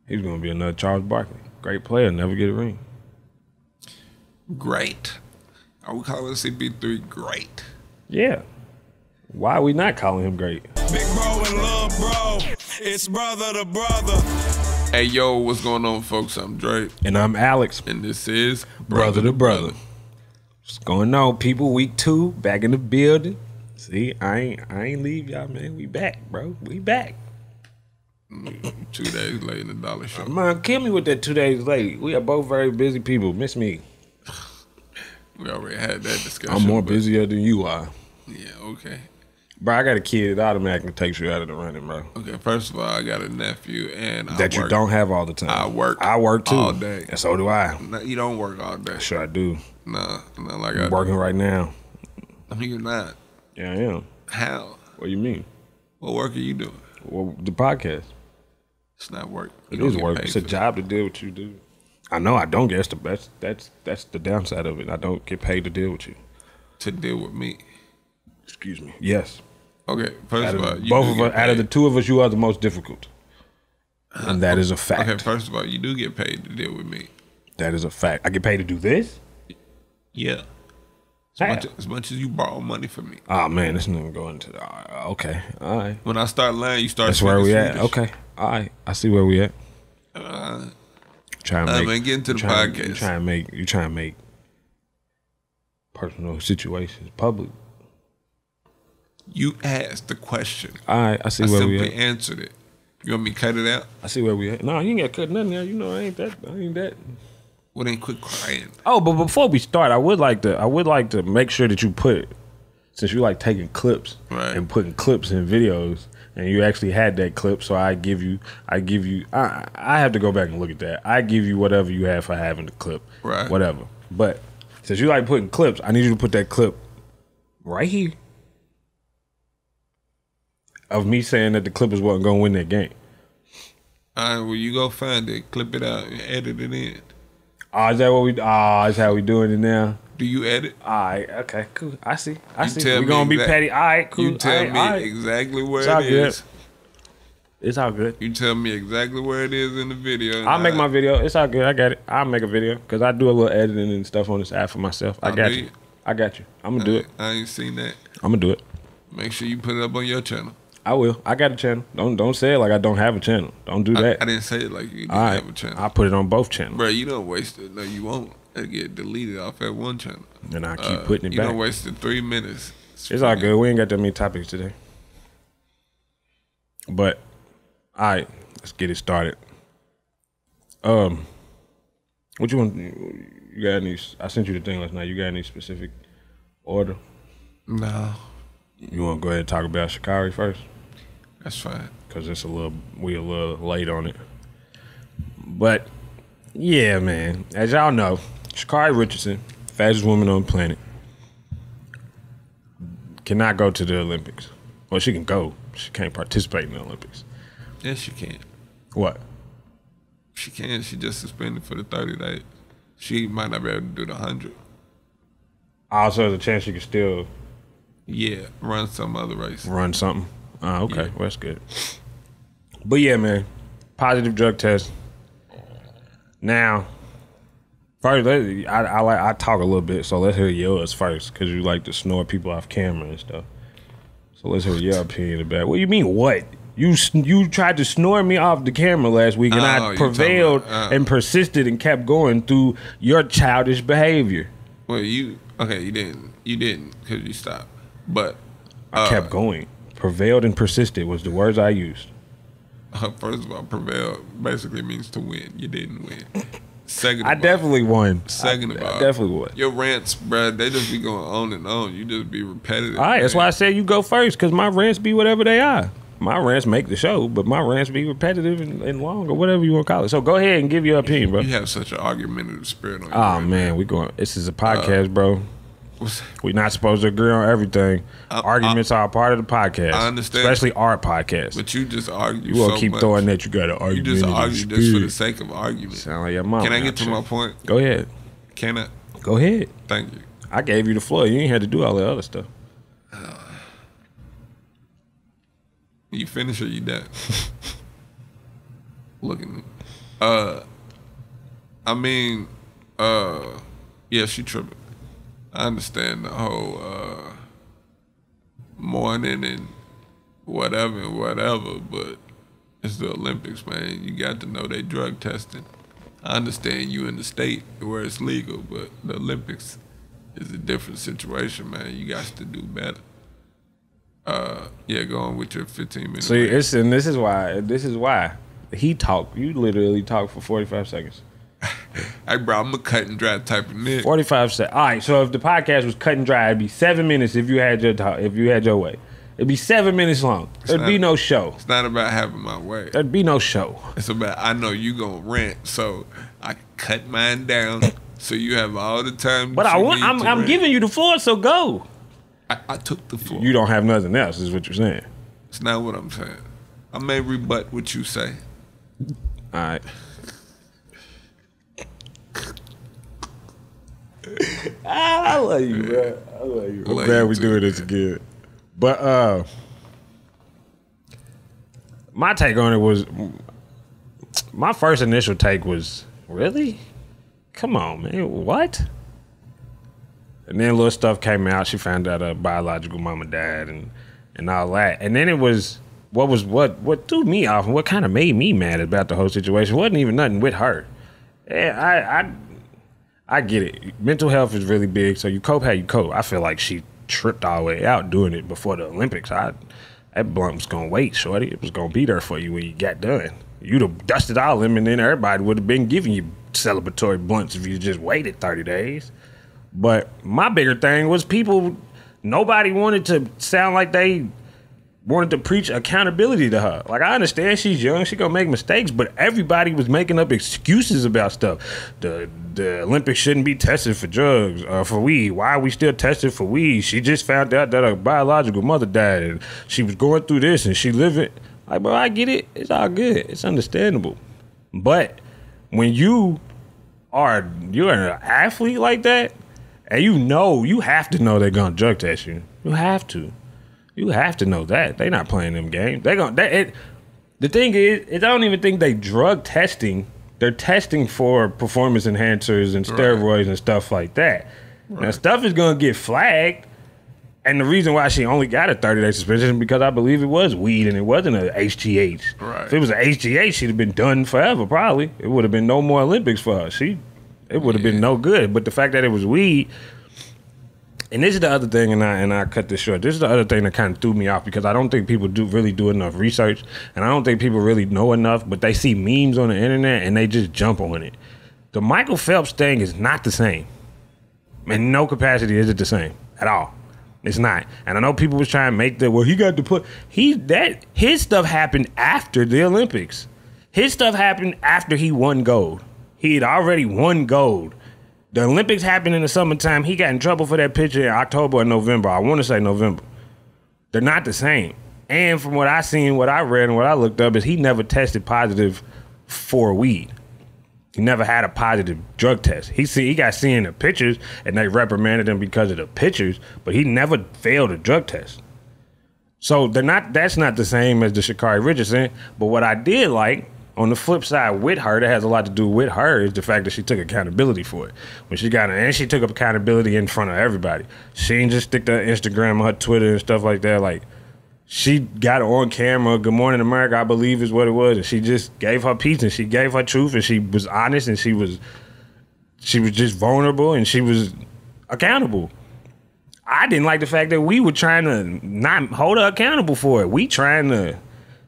He's gonna be another Charles Barkley. Great player, never get a ring. Great. Are we calling CP3 great? Yeah. Why are we not calling him great? Big bro and love bro. It's brother to brother. Hey, yo, what's going on, folks? I'm Dre. And I'm Alex. And this is Brother to Brother. What's going on, people? Week 2, back in the building. See, I ain't leave y'all, man. We back, bro. We back. 2 days late in the dollar show. Man, kill me with that 2 days late. We are both very busy people. Miss me. We already had that discussion. I'm more busier than you are. Yeah, okay. Bro, I got a kid that automatically takes you out of the running, bro. Okay, first of all, I got a nephew and that you don't have all the time. I work too. All day. And so do I. No, you don't work all day. Sure I do. Nah, not like I'm working right now. I mean, you're not. Yeah, I am. How? What do you mean? What work are you doing? Well, the podcast. It's not work. It is work. It's a job to do what you do. I know I don't get that's the downside of it. I don't get paid to deal with you. To deal with me. Excuse me. Yes. Okay. First of all, both of us, out of the two of us, you are the most difficult, and that is a fact. Okay. First of all, you do get paid to deal with me. That is a fact. I get paid to do this. Yeah. As much as you borrow money from me. Oh man, this nigga going to the okay. All right. When I start lying, you start. That's where we at. Okay. All right. I see where we at. Trying to make. Man, get into the podcast. You trying to make personal situations public. You asked the question. All right. I see where we at. I simply answered it. You want me to cut it out? I see where we at. No, you ain't got to cut nothing out. You know I ain't that. Well, then quit crying. Oh, but before we start, I would like to make sure that you put, since you like taking clips and putting clips in videos, and you actually had that clip, so I have to go back and look at that. I give you whatever you have for having the clip, right? Whatever. But since you like putting clips, I need you to put that clip right here of me saying that the Clippers wasn't gonna win that game. All right, well, you go find it, clip it out, and edit it in. Oh, is that what we? Oh, is how we doing it now? Do you edit? All right, okay, cool. I see. We're gonna be petty. All right, cool. You tell me exactly where it is. It's all good. You tell me exactly where it is in the video. I'll make my video. It's all good. I got it. I'll make a video because I do a little editing and stuff on this app for myself. I got you. I'm gonna do it. I ain't seen that. I'm gonna do it. Make sure you put it up on your channel. I will. I got a channel. Don't say it like I don't have a channel. Don't do that. I didn't say it like you didn't have a channel. I'll put it on both channels. Bro, you don't waste it. No, you won't. It'll get deleted off at one channel. And I'll keep putting it back. You don't waste 3 minutes. It's all good. We ain't got that many topics today. But, all right, let's get it started. What you want? You got any? I sent you the thing last night. You got any specific order? No. You want to go ahead and talk about Sha'Carri first? That's fine. Because we a little late on it. But, yeah, man. As y'all know, Sha'Carri Richardson, fastest woman on the planet, cannot go to the Olympics. Well, she can go. She can't participate in the Olympics. Yes, she can. What? She can. She just suspended for the 30 days. She might not be able to do the 100. Also, there's a chance she can still... Yeah, run some other race. Run something. Oh, okay. Yeah. Well, that's good. But yeah, man, positive drug test. Now, first, I talk a little bit, so let's hear yours first, because you like to snore people off camera and stuff. So let's hear your opinion about it. What do you mean, what? You tried to snore me off the camera last week, and I prevailed and persisted and kept going through your childish behavior. Well, you didn't, because you stopped. But I kept going. Prevailed and persisted was the words I used. First of all, prevail basically means to win. You didn't win. Second, I definitely won. Second of all, I definitely won. Your rants, bruh, they just be going on and on. You just be repetitive. All right, that's why I said you go first, because my rants be whatever they are. My rants make the show, but my rants be repetitive and long, or whatever you want to call it. So go ahead and give your opinion, bro. You have such an argumentative spirit on you. Oh, man, this is a podcast, bro. We're not supposed to agree on everything. Arguments are a part of the podcast. I understand. Especially our podcast. But you just argue. You won't keep throwing that you got to argue. You just argue just for the sake of argument. Sound like your mom. Can I get to my point? Go ahead. Can I? Go ahead. Thank you. I gave you the floor. You ain't had to do all that other stuff. You finish or you done? looking. I mean, yeah, she tripping. I understand the whole mourning and whatever, but it's the Olympics, man. You got to know they drug testing. I understand you in the state where it's legal, but the Olympics is a different situation, man. You got to do better. Yeah, go on with your 15 minutes. See, this is why he talk. You literally talk for 45 seconds. Hey, bro, I'm a cut and dry type of nigga. 45 seconds. All right, so if the podcast was cut and dry, it'd be 7 minutes if you had your way. It'd be 7 minutes long. There'd be no show. It's not about having my way. There'd be no show. It's about, I know you gonna rant, so I cut mine down so you have all the time. But I'm giving you the floor, so go. I took the floor. You don't have nothing else, is what you're saying. It's not what I'm saying. I may rebut what you say. All right. I love you, bro. I love you. I'm glad we're doing this again. But my take on it was, my first initial take was, really? Come on, man. What? And then little stuff came out. She found out her biological mama died and all that. And then it was what threw me off and what kind of made me mad about the whole situation wasn't even nothing with her. Yeah, I get it. Mental health is really big, so you cope how you cope. I feel like she tripped all the way out doing it before the Olympics. That blunt was gonna wait, shorty. It was gonna be there for you when you got done. You'd have dusted all of them, and then everybody would have been giving you celebratory blunts if you just waited 30 days. But my bigger thing was nobody wanted to sound like they wanted to preach accountability to her. Like, I understand she's young, she gonna make mistakes, but everybody was making up excuses about stuff. The Olympics shouldn't be tested for drugs or for weed. Why are we still tested for weed? She just found out that her biological mother died and she was going through this and she living. Like, bro, I get it. It's all good. It's understandable. But when you're an athlete like that, and you have to know they're gonna drug test you. You have to. You have to know that. They're not playing them games. The thing is, I don't even think they drug testing. They're testing for performance enhancers and steroids and stuff like that. Right. Now, stuff is going to get flagged. And the reason why she only got a 30-day suspension is because I believe it was weed and it wasn't a HGH. Right. If it was a HGH, she'd have been done forever, probably. It would have been no more Olympics for her. It would have been no good. But the fact that it was weed, and this is the other thing, and I cut this short. This is the other thing that kind of threw me off because I don't think people really do enough research, and I don't think people really know enough, but they see memes on the internet and they just jump on it. The Michael Phelps thing is not the same. In no capacity is it the same at all. It's not. And I know people was trying to make he got to put, his stuff happened after the Olympics. His stuff happened after he won gold. He had already won gold. The Olympics happened in the summertime. He got in trouble for that picture in October or November. I want to say November. They're not the same. And from what I seen, what I read, and what I looked up is he never tested positive for weed. He never had a positive drug test. He got seen the pictures, and they reprimanded him because of the pictures, but he never failed a drug test. So that's not the same as the Sha'Carri Richardson. But what I did like, on the flip side with her, that has a lot to do with her, is the fact that she took accountability for it. When she got it, and she took accountability in front of everybody. She didn't just stick to her Instagram or her Twitter and stuff like that. Like, she got on camera, Good Morning America, I believe is what it was, and she just gave her piece, and she gave her truth, and she was honest, and she was just vulnerable, and she was accountable. I didn't like the fact that we were trying to not hold her accountable for it.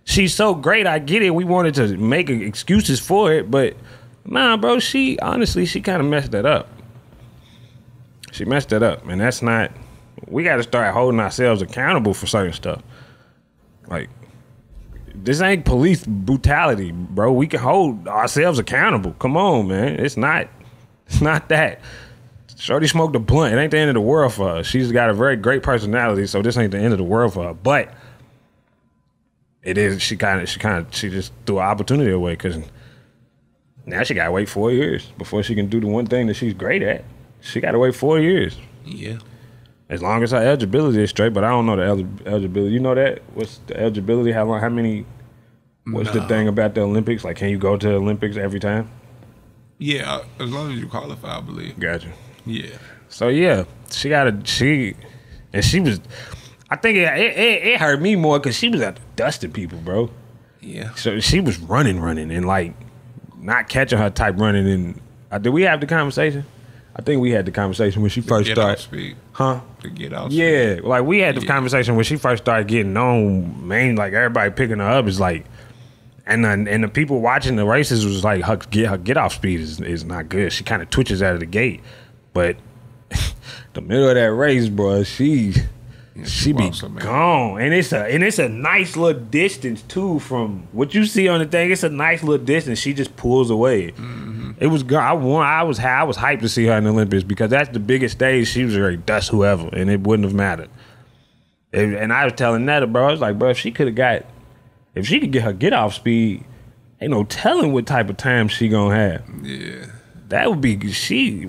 She's so great, I get it. We wanted to make excuses for it, but nah, bro, she kind of messed that up. She messed that up, and that's not, we got to start holding ourselves accountable for certain stuff. Like, this ain't police brutality, bro. We can hold ourselves accountable. Come on, man. It's not that. Shorty smoked a blunt. It ain't the end of the world for her. She's got a very great personality, so this ain't the end of the world for her. But it is. She just threw an opportunity away because now she gotta wait 4 years before she can do the one thing that she's great at. She gotta wait 4 years. Yeah. As long as her eligibility is straight, but I don't know the eligibility. You know that? What's the eligibility? How long? How many What's the thing about the Olympics? Like, can you go to the Olympics every time? Yeah, as long as you qualify, I believe. Gotcha. Yeah. So yeah, she was. I think it hurt me more because she was out dusting people, bro. Yeah. So she was running, and like not catching her type running. And did we have the conversation? I think we had the conversation when she first started. Speed. Huh? To get out. Yeah, speed. like we had the conversation when she first started getting known. Man, like everybody picking her up is like, and the people watching the races was like her get off speed is not good. She kind of twitches out of the gate, but the middle of that race, bro, she be gone, and it's a nice little distance too from what you see on the thing. It's a nice little distance. She just pulls away. Mm-hmm. It was I was hyped to see her in the Olympics because that's the biggest stage. She was ready to dust whoever, and it wouldn't have mattered. And I was telling Netta, bro, I was like, bro, if she could get her get off speed, ain't no telling what type of time she gonna have. Yeah, that would be she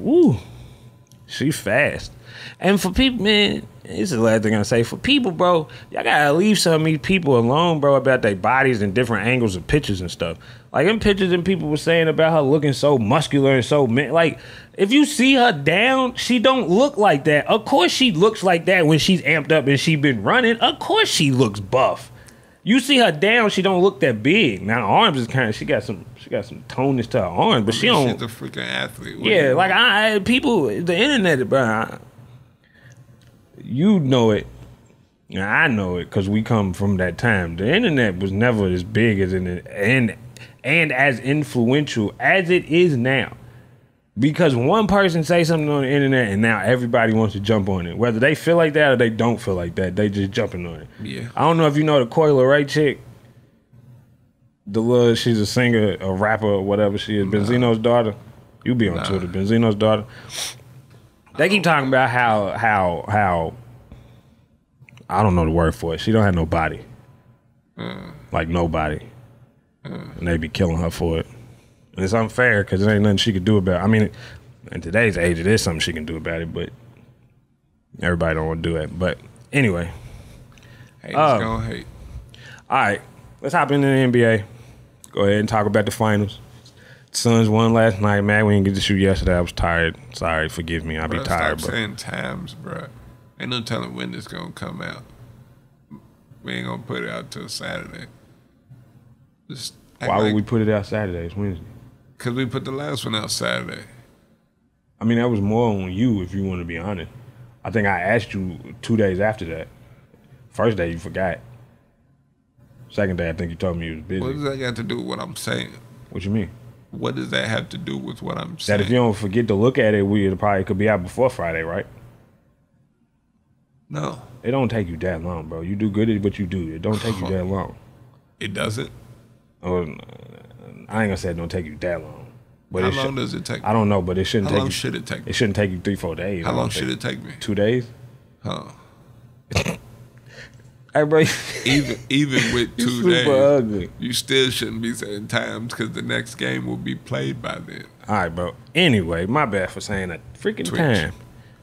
fast. And for people, man, this is the last thing I say. For people, bro, y'all gotta leave some of these people alone, bro, about their bodies and different angles of pictures and stuff. Like in pictures and people were saying about her looking so muscular and so like, if you see her down, she don't look like that. Of course she looks like that when she's amped up and she been running. Of course she looks buff. You see her down, she don't look that big. Now her arms is kind of she got some toneness to her arms, but she don't. She's a freaking athlete. Yeah, like people, the internet, bro. You know it, and I know it because we come from that time. The internet was never as big as and as influential as it is now. Because one person say something on the internet and now everybody wants to jump on it. Whether they feel like that or they don't feel like that, they just jumping on it. Yeah. I don't know if you know the Coyle Ray chick. She's a singer, a rapper, or whatever she is. Benzino's daughter. You be on Twitter. Benzino's daughter. They keep talking about how I don't know the word for it. She don't have no body. Like nobody. And they be killing her for it. And it's unfair because there ain't nothing she could do about it. I mean, in today's age, it is something she can do about it, but everybody don't want to do it. But anyway. Haters gonna hate. All right. Let's hop into the NBA. Go ahead and talk about the finals. Suns won last night, man. We didn't get to shoot yesterday. I was tired. Sorry, forgive me. I'll be tired, stop saying times, bro. Ain't no telling when it's gonna come out. We ain't gonna put it out till Saturday. Why would we put it out Saturday? It's Wednesday. Because we put the last one out Saturday. I mean, that was more on you, if you want to be honest. I think I asked you 2 days after that. First day, you forgot. Second day, I think you told me you was busy. What does that got to do with what I'm saying? What you mean? What does that have to do with what I'm saying? That if you don't forget to look at it, it probably could be out before Friday, right? No. It don't take you that long, bro. You do good at what you do. It don't take you that long. It doesn't? I ain't gonna say it don't take you that long. But How long does it take? I don't know, but it shouldn't take you. How long should it take? It shouldn't take you 3-4 days. How long should it take me? 2 days? Huh. Hey, bro. Even with 2 days, ugly. You still shouldn't be saying times because the next game will be played by then. All right, bro. Anyway, my bad for saying a freaking Twitch. time.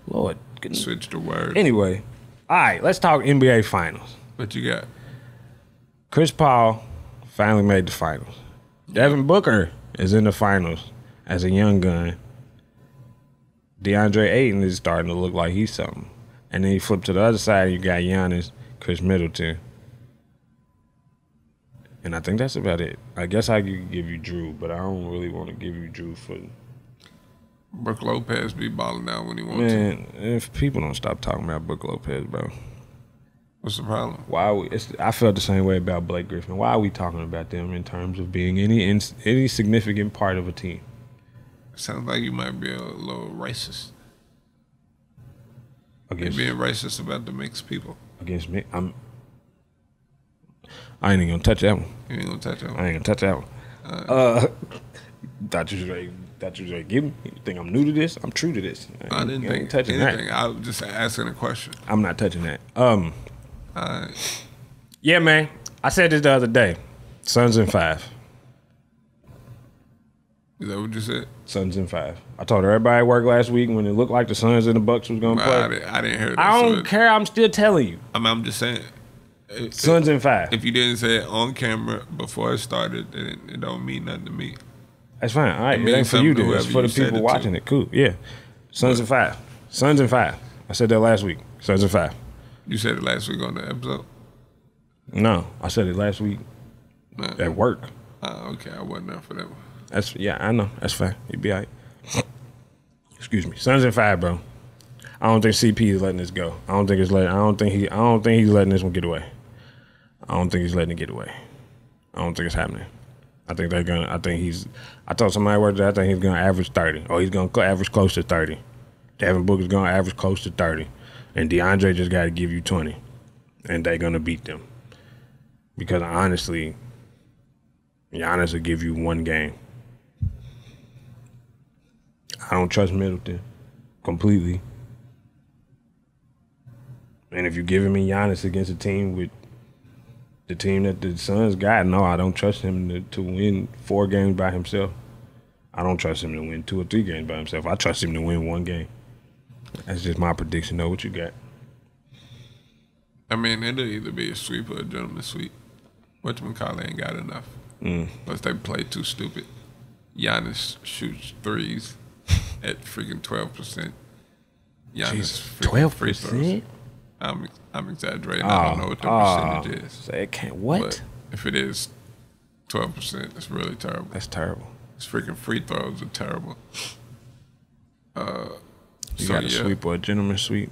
Lord. Goodness. Switch the word. Anyway, all right, let's talk NBA Finals. What you got? Chris Paul finally made the finals. Devin Booker is in the finals as a young gun. DeAndre Ayton is starting to look like he's something. And then you flip to the other side, and you got Giannis, Chris Middleton. And I think that's about it. I guess I could give you Drew, but I don't really want to give you Drew for... Brook Lopez be balling out when he wants to. Man, if people don't stop talking about Brook Lopez, bro. What's the problem? Why are we? I felt the same way about Blake Griffin. Why are we talking about them in terms of being any significant part of a team? Sounds like you might be a little racist. You're being racist about the mixed people. Against me? I ain't even gonna touch that one. You ain't gonna touch that one? I ain't gonna touch that one. Thought you was ready to give me? You think I'm new to this? I'm true to this. I didn't think touching anything. that. I was just asking a question. I'm not touching that. Yeah, man. I said this the other day. Suns in 5. Is that what you said? Suns in 5. I told everybody at work last week when it looked like the Suns and the Bucks was gonna play. I didn't hear that. I don't care. I'm still telling you. I'm just saying. Suns in 5. If you didn't say it on camera before it started, then it don't mean nothing to me. That's fine. All right, it ain't for you, then. It's for the people watching it. Cool. Yeah. Suns in 5. Suns in 5. I said that last week. Suns in 5. You said it last week on the episode? No, I said it last week at work. Okay, I wasn't there for that one. I know. That's fine. You'll be all right. Excuse me. Suns in 5, bro. I don't think CP is letting this go. I don't think he's letting this one get away. I don't think he's letting it get away. I don't think it's happening. I told somebody I worked there, I think he's gonna average 30. Or he's gonna average close to 30. Devin Booker's gonna average close to 30. And DeAndre just gotta give you 20. And they're gonna beat them. Because honestly, Giannis will give you one game. I don't trust Middleton completely. And if you're giving me Giannis against a team with the team that the Suns got, no, I don't trust him to win 4 games by himself. I don't trust him to win 2 or 3 games by himself. I trust him to win 1 game. That's just my prediction. Know what you got? I mean, it'll either be a sweep or a gentleman's sweep. Whatchamacallit ain't got enough. Plus they play too stupid. Giannis shoots threes at freaking 12%. Giannis 12%? I'm exaggerating. I don't know what the percentage is. So it can't. What? But if it is 12%, it's really terrible. That's terrible. His freaking free throws are terrible. You got a sweep or a gentleman's sweep.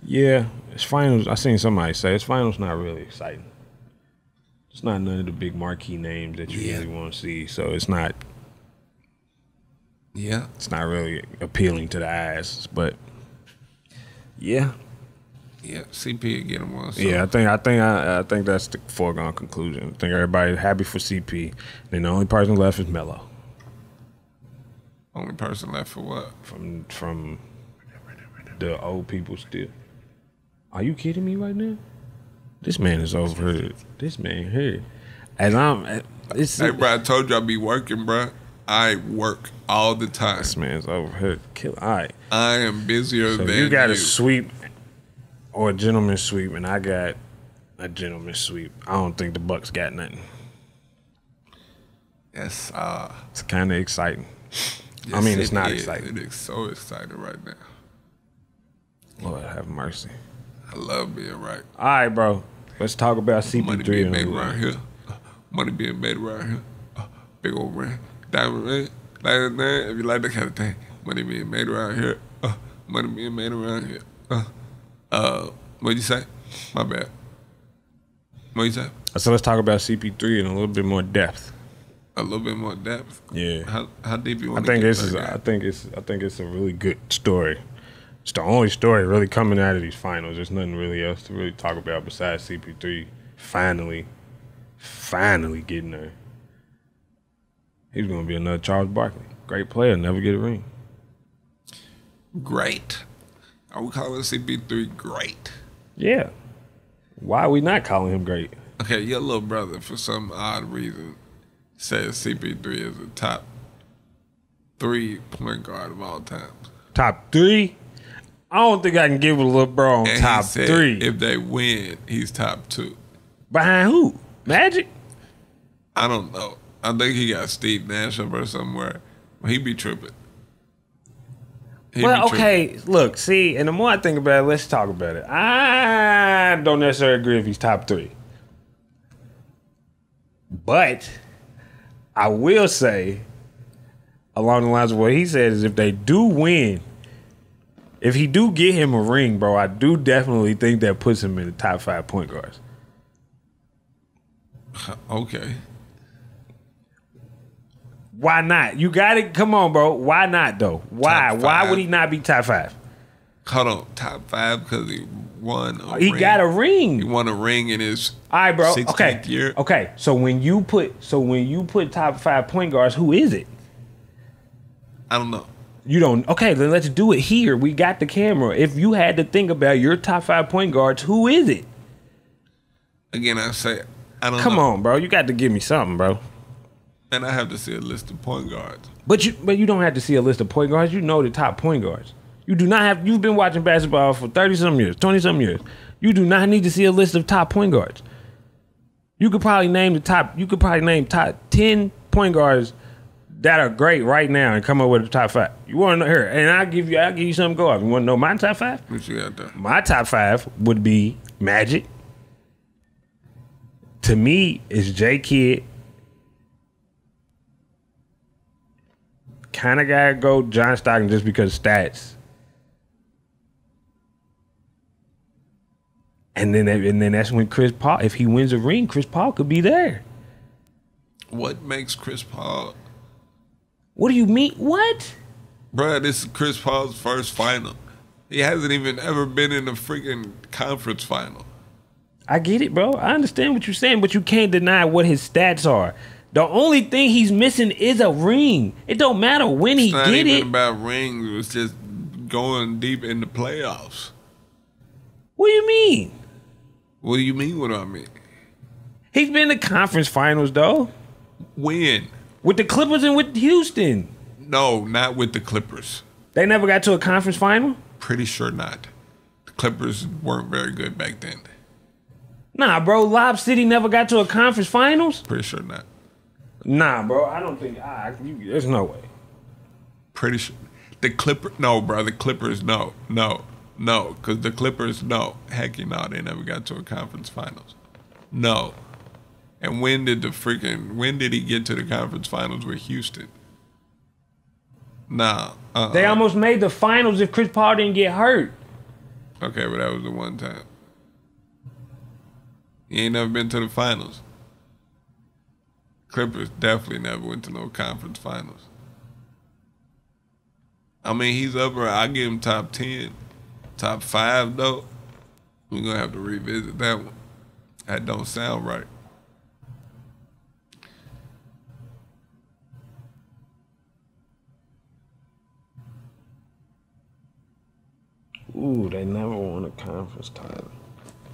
Yeah, it's finals. I seen somebody say it's finals not really exciting. It's not none of the big marquee names that you really want to see. So it's not. Yeah, it's not really appealing to the eyes, but. Yeah, CP will get him one. So. Yeah, I think that's the foregone conclusion. I think everybody's happy for CP. Then the only person left is Melo. Only person left for what? From the old people still. Are you kidding me right now? This man is overheard. This man here. Hey, bro, I told you I be working, bro. I work all the time. This man's overheard. All right. I am busier than you. got a sweep or a gentleman's sweep, and I got a gentleman's sweep. I don't think the Bucks got nothing. Yes. It's kind of exciting. Yes, I mean, it's not exciting. It is so exciting right now. Lord have mercy. I love being right. All right, bro. Let's talk about CP3. Money being made around here. Money being made around here. Big old ring. Diamond ring. Like that, if you like that kind of thing. Money being made around here. Money being made around here. What'd you say? My bad. What'd you say? So let's talk about CP3 in a little bit more depth. A little bit more depth. Yeah. How deep you want to get? I think it's a really good story. It's the only story really coming out of these finals. There's nothing really else to really talk about besides CP3 finally getting there. He's gonna be another Charles Barkley. Great player, never get a ring. Great. Are we calling CP3 great? Yeah. Why are we not calling him great? Okay, your little brother, for some odd reason, says CP3 is a top 3 point guard of all time. Top 3? I don't think I can give a little bro on top 3. If they win, he's top 2. Behind who? Magic? I don't know. I think he got Steve Nash up or somewhere. He be tripping. Okay, look, see, and the more I think about it, let's talk about it. I don't necessarily agree if he's top 3. But I will say, along the lines of what he said, is if they do win, if he do get him a ring, bro, I do definitely think that puts him in the top 5 point guards. Okay. Why not? You got it. Come on, bro. Why not, though? Why? Why would he not be top 5? Hold on. Top 5 because he won a ring. He got a ring. He won a ring in his 16th year. Okay. So when you put top 5 point guards, who is it? I don't know. You don't. Okay, then let's do it here. We got the camera. If you had to think about your top 5 point guards, who is it? Again, I say I don't know. Come on, bro. You got to give me something, bro. And I have to see a list of point guards. But you don't have to see a list of point guards. You know the top point guards. You do not have. You've been watching basketball for 30-some years, 20-some years. You do not need to see a list of top point guards. You could probably name top 10 point guards that are great right now and come up with a top 5. You want to know here? And I'll give you something to go off. You want to know my top 5? What you got there? My top 5 would be Magic. To me, it's J Kidd. Kind of gotta go John Stockton just because stats. And then that's when Chris Paul, if he wins a ring, Chris Paul could be there. What makes Chris Paul? What do you mean? What? Bruh, this is Chris Paul's first final. He hasn't even ever been in a freaking conference final. I get it, bro. I understand what you're saying, but you can't deny what his stats are. The only thing he's missing is a ring. It don't matter when he get it. It's not even about rings. It was just going deep in the playoffs. What do you mean? What do you mean, what do I mean? He's been in the conference finals, though. When? With the Clippers and with Houston. No, not with the Clippers. They never got to a conference final? Pretty sure not. The Clippers weren't very good back then. Nah, bro. Lob City never got to a conference finals? Pretty sure not. Nah, bro. I don't think... there's no way. Pretty sure. No, bro. The Clippers, no. Because the Clippers, no. Heck, they never got to a conference finals. No. And when did he get to the conference finals with Houston? Nah. They almost made the finals if Chris Paul didn't get hurt. Okay, but that was the one time. He ain't never been to the finals. Clippers definitely never went to no conference finals. I mean, he's up there. I give him top 10. Top 5, though. We're going to have to revisit that one. That don't sound right. Ooh, they never won a conference title.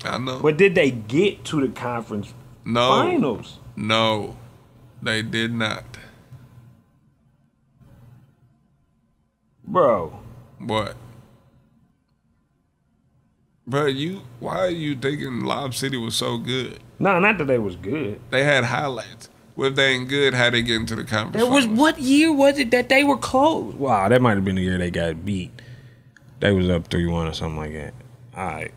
I know. But did they get to the conference finals? No, they did not. Bro. What? Bro, why are you thinking Lob City was so good? No, not that they was good. They had highlights. Well, if they ain't good, how they get into the conference finals? What year was it that they were close? Wow, that might have been the year they got beat. They was up 3-1 or something like that. All right.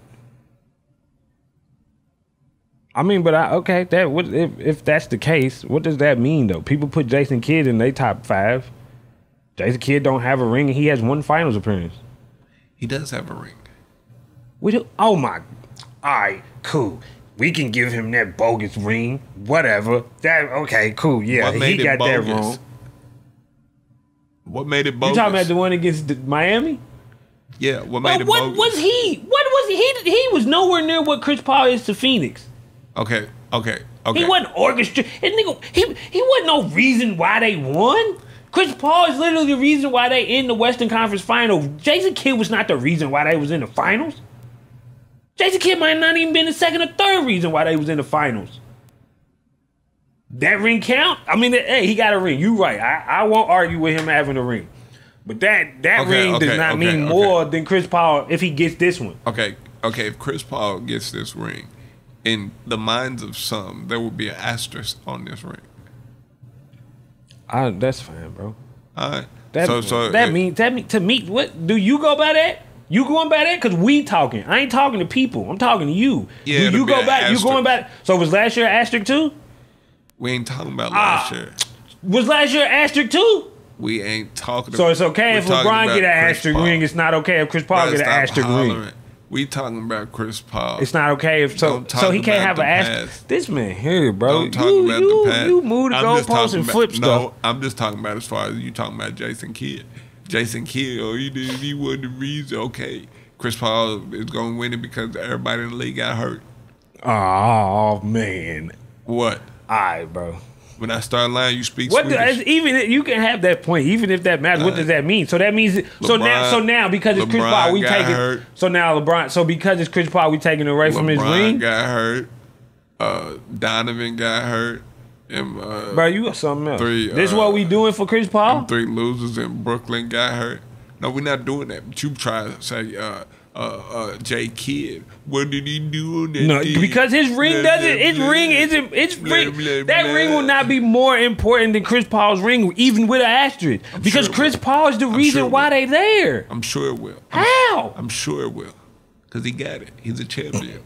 I mean, but okay, if that's the case, what does that mean though? People put Jason Kidd in their top 5. Jason Kidd don't have a ring, and he has one finals appearance. He does have a ring. Oh my! All right, cool. We can give him that bogus ring. Whatever. Okay, cool. Yeah, he got that wrong. What made it bogus? You talking about the one against Miami? Yeah. What made it bogus? What was he? He was nowhere near what Chris Paul is to Phoenix. Okay. He wasn't orchestrated. He wasn't no reason why they won. Chris Paul is literally the reason why they in the Western Conference Finals. Jason Kidd was not the reason why they was in the finals. Jason Kidd might not even been the second or third reason why they was in the finals. That ring count? I mean, hey, he got a ring. You right. I won't argue with him having a ring. But that ring does not mean more than Chris Paul if he gets this one. Okay. If Chris Paul gets this ring, in the minds of some, there will be an asterisk on this ring. That's fine, bro. All right. That means to me, what do you go by that? You going by that? Because we talking. I ain't talking to people. I'm talking to you. Yeah, do you go back? You going back? So was last year asterisk too? We ain't talking about last year. Was last year asterisk too? We ain't talking. So it's okay if LeBron get an asterisk ring. It's not okay if Chris Paul get an asterisk ring. We talking about Chris Paul. It's not okay if so he can't have an asterisk. This man here, bro. Don't talk about the past. You move the goalposts and flip stuff. No, I'm just talking about as far as you talking about Jason Kidd. Jason Kidd, he wasn't the reason. Okay, Chris Paul is gonna win it because everybody in the league got hurt. Oh man. What? All right, bro. When I start lying, you speak Swedish. Even you can have that point, even if that matters. What does that mean? So that means now because it's Chris Paul, we taking hurt. So now LeBron. So because it's Chris Paul, we taking it away from his ring. LeBron got hurt. Donovan got hurt. And, bro, you got something else. This is what we doing for Chris Paul? 3 losers in Brooklyn got hurt. No, we're not doing that. But you try to say J Kidd. What did he do on that? No, day? because his ring Blah, doesn't. blah, His blah. ring isn't. Its Blah, ring. blah, That blah. ring will not be more important than Chris Paul's ring, even with an asterisk. Because sure it Chris will. Paul is the reason sure it why will. they there. I'm sure it will. How? I'm sure it will. Because he got it. He's a champion.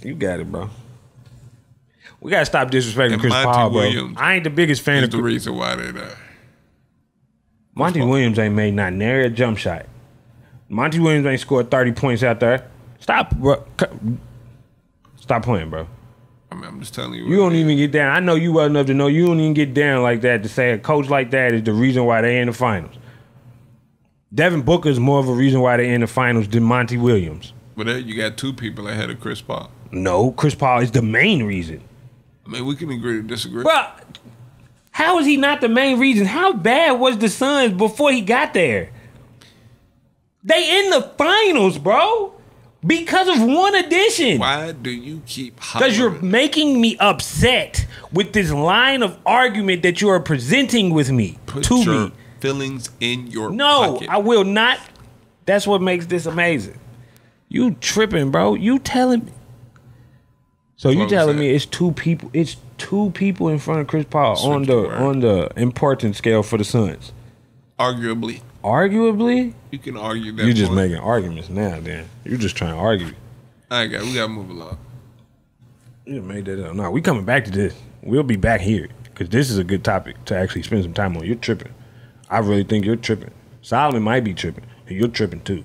You got it, bro. We gotta stop disrespecting And Chris Monty Paul, bro. Williams I ain't the biggest fan That's of the Chris. reason why they there. Monty Williams ain't made not nary a jump shot. Monty Williams ain't scored 30 points out there. Stop, bro. Stop playing, bro. I mean, I'm just telling you. You don't even get down. I know you well enough to know you don't even get down like that to say a coach like that is the reason why they in the finals. Devin Booker is more of a reason why they in the finals than Monty Williams. But there you got two people ahead of Chris Paul. No, Chris Paul is the main reason. I mean, we can agree to disagree. Bro, how is he not the main reason? How bad was the Suns before he got there? They in the finals, bro. Because of one addition. Why do you keep Because you're hollering? making me upset with this line of argument that you are presenting with me Put to your me. feelings in your No, pocket. I will not. That's what makes this amazing. You tripping, bro. You telling me. So you Close telling that. me it's two people in front of Chris Paul Switch the word. on the importance scale for the Suns. Arguably. Arguably? You can argue that. You just point. making arguments now, then. You just trying to argue. All right, guys, we got to move along. You just made that up. No, we coming back to this. We'll be back here because this is a good topic to actually spend some time on. You're tripping. I really think you're tripping. Solomon might be tripping. And you're tripping too.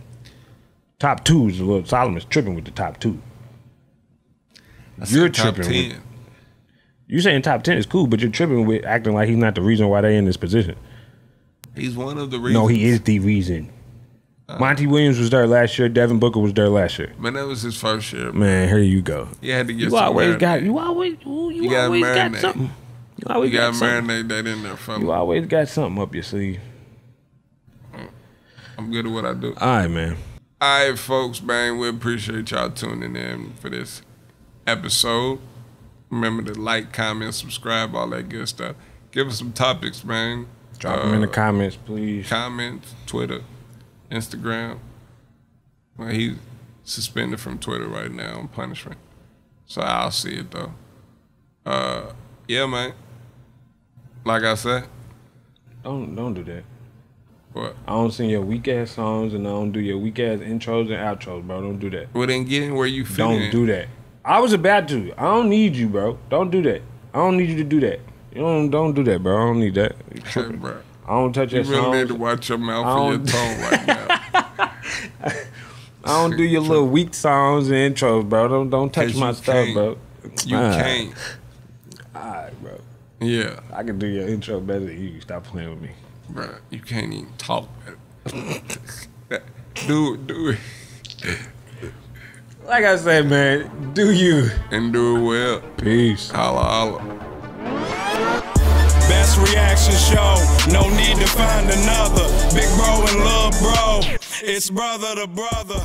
Top two is a little. Solomon's tripping with the top two. You're top tripping. 10. You saying top 10 is cool, but you're tripping with acting like he's not the reason why they in this position. He's one of the reasons. No, he is the reason. Monty Williams was there last year. Devin Booker was there last year. Man, that was his first year. Man, here you go. He had to get You some always got. marinade. You always gotta got marinate. something. You always You got got to something. marinate that in there, fella. You always got something up your sleeve. I'm good at what I do. All right, man. All right, folks, man, we appreciate y'all tuning in for this episode. Remember to like, comment, subscribe, all that good stuff. Give us some topics, man. Drop them in the comments, please. Comments, Twitter, Instagram. Well, he's suspended from Twitter right now on punishment. So I'll see it, though. Yeah, man. Like I said. Don't do that. What? I don't sing your weak ass songs and I don't do your weak ass intros and outros, bro. Don't do that. Well, then get in where you fit Don't in. do that. I was about to. I don't need you, bro. Don't do that. I don't need you to do that. You don't do that, bro. I don't need that. You Hey, tripping. bro. I don't touch You your really songs. need to watch your mouth I and your tone right now. I don't do your little weak songs and intros, bro. Don't touch 'Cause my you stuff, can't. bro. You Alright. can't. Alright, bro. Yeah, I can do your intro better than you. Stop playing with me. bro. You can't even talk better. Do it. Like I said, man, do you. And do it well. Peace. Holla, holla. Best reaction show. No need to find another. Big bro and little bro. It's brother to brother.